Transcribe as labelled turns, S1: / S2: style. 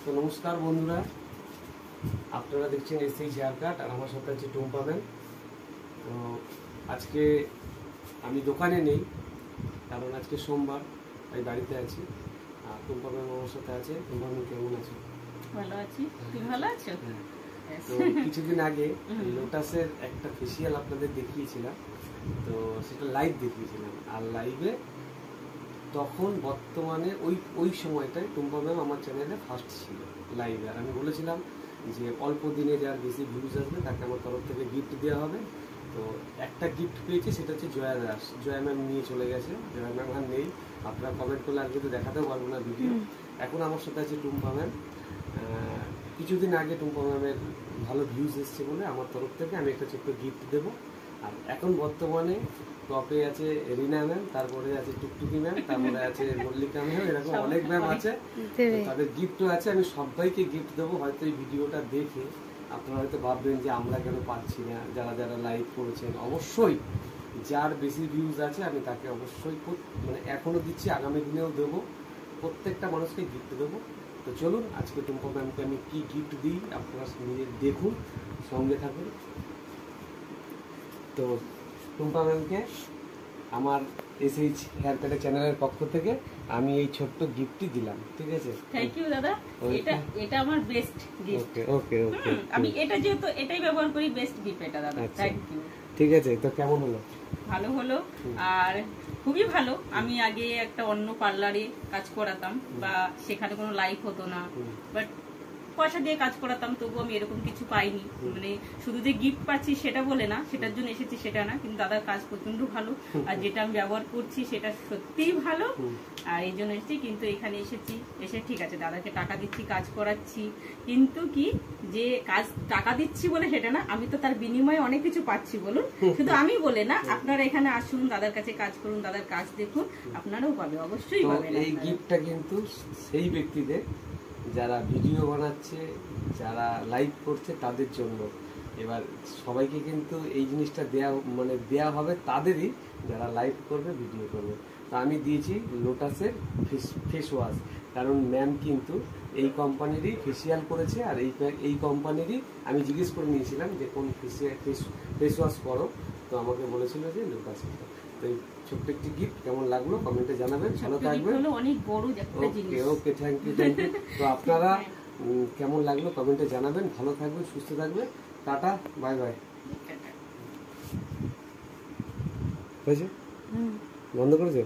S1: তো নমস্কার বন্ধুরা, আপনারা দেখছেন এসএইচ হেয়ার কাট আর আমার সাথে আছে টুম্পা ম্যাম। তো আজকে আমি দোকানে নেই, কারণ আজকে সোমবার, তাই বাড়িতে আছি। আর টুম্পা ম্যাম আমার সাথে আছে। টুম্পা ম্যাম কেমন আছো?
S2: ভালো আছি, তুমি ভালো আছো?
S1: তো কিছুদিন আগে লোটাসের একটা ফেসিয়াল আপনাদের দেখিয়েছিলাম, তো সেটা লাইভ দেখিয়েছিলাম। আর লাইভে তখন বর্তমানে ওই সময়টায় টুম্পা ম্যাম আমার চ্যানেলে ফার্স্ট ছিল লাইভে। আর আমি বলেছিলাম যে অল্প দিনে যার বেশি ভিউজ আসবে তাকে আমার তরফ থেকে গিফট দেওয়া হবে। তো একটা গিফট পেয়েছি, সেটা হচ্ছে জয়া দাস। জয়া ম্যাম নিয়ে চলে গেছে, জয়া ম্যাম আর নেই। আপনারা কমেন্ট করলে আজকে তো দেখাতেও পারবো না ভিডিও। এখন আমার সাথে আছে টুম্পা ম্যাম। কিছুদিন আগে টুম্পা ম্যামের ভালো ভিউজ এসছে বলে আমার তরফ থেকে আমি একটা ছোট্ট গিফট দেবো। আর এখন বর্তমানে টপে আছে রিনা ম্যাম, তারপরে আছে টুকটুকি ম্যাম, তারপরে আছে মল্লিকা ম্যাম, এরকম অনেক ম্যাম আছে। তাদের গিফটও আছে, আমি সবাইকে গিফট দেবো। হয়তো এই ভিডিওটা দেখে আপনারা হয়তো ভাববেন যে আমরা কেন পাচ্ছি না। যারা যারা লাইভ করেছেন, অবশ্যই যার বেশি ভিউজ আছে আমি তাকে অবশ্যই মানে এখনও দিচ্ছি, আগামী দিনেও দেবো। প্রত্যেকটা মানুষকে গিফট দেবো। তো চলুন আজকে টুম্পা ম্যামকে আমি কি গিফট দিই আপনারা নিজে দেখুন, সঙ্গে থাকুন। তো টুম্পা ম্যামকে আমার এসএইচ হেয়ার কাটের চ্যানেলের পক্ষ থেকে আমি এই ছোট্ট গিফটই দিলাম, ঠিক আছে?
S2: থ্যাংক ইউ দাদা, এটা আমার বেস্ট গিফট।
S1: ওকে ওকে ওকে,
S2: আমি এটা যেহেতু এটাই ব্যবহার করি, বেস্ট গিফট এটা দাদা। Thank you.
S1: ঠিক আছে, তো কেমন হলো?
S2: ভালো হলো, আর খুবই ভালো। আমি আগে একটা অন্য পার্লারে কাজ করাতাম, বা সেখানে কোনো লাইফ হতো না, বাট পয়সা দিয়ে কাজ করাতাম, তবু আমি এরকম কিছু পাইনি। মানে শুধু যে গিফট পাচ্ছি সেটা বলে না, সেটার জন্য এসেছি সেটা না, কিন্তু দাদার কাজ প্রচন্ড ভালো। আর যেটা আমি ব্যবহার করছি সেটা সত্যিই ভালো, আর এই জন্য এসেছি। কিন্তু এখানে এসে ঠিক আছে দাদাকে টাকা দিচ্ছি, কাজ করাচ্ছি, কিন্তু কি যে কাজ টাকা দিচ্ছি বলে সেটা না, আমি তো তার বিনিময়ে অনেক কিছু পাচ্ছি বলুন। শুধু আমি বলে না, আপনারা এখানে আসুন, দাদার কাছে কাজ করুন, দাদার কাজ দেখুন, আপনারাও পাবে, অবশ্যই পাবেন।
S1: এই গিফটটা কিন্তু সেই ব্যক্তিদের যারা ভিডিও বানাচ্ছে, যারা লাইভ করছে তাদের জন্য। এবার সবাইকে কিন্তু এই জিনিসটা দেয়া হবে তাদেরই যারা লাইভ করবে, ভিডিও করবে। তো আমি দিয়েছি লোটাসের ফেস ওয়াশ, কারণ ম্যাম কিন্তু এই কোম্পানিরই ফেসিয়াল করেছে। আর এই কোম্পানিরই আমি জিজ্ঞেস করে নিয়েছিলাম যে কোন ফেস ওয়াশ করো, তো আমাকে বলেছিল যে লোটাস। তো এই ছোট্ট একটি গিফট কেমন লাগলো কমেন্টে জানাবেন। ভালো থাকবেন।
S2: অনেক বড় একটা জিনিস।
S1: ওকে, থ্যাংক ইউ। তো আপনারা কেমন লাগলো কমেন্টে জানাবেন। ভালো থাকবেন, সুস্থ থাকবেন। Tata, bye bye. হয়েছে? বন্ধ করেছে?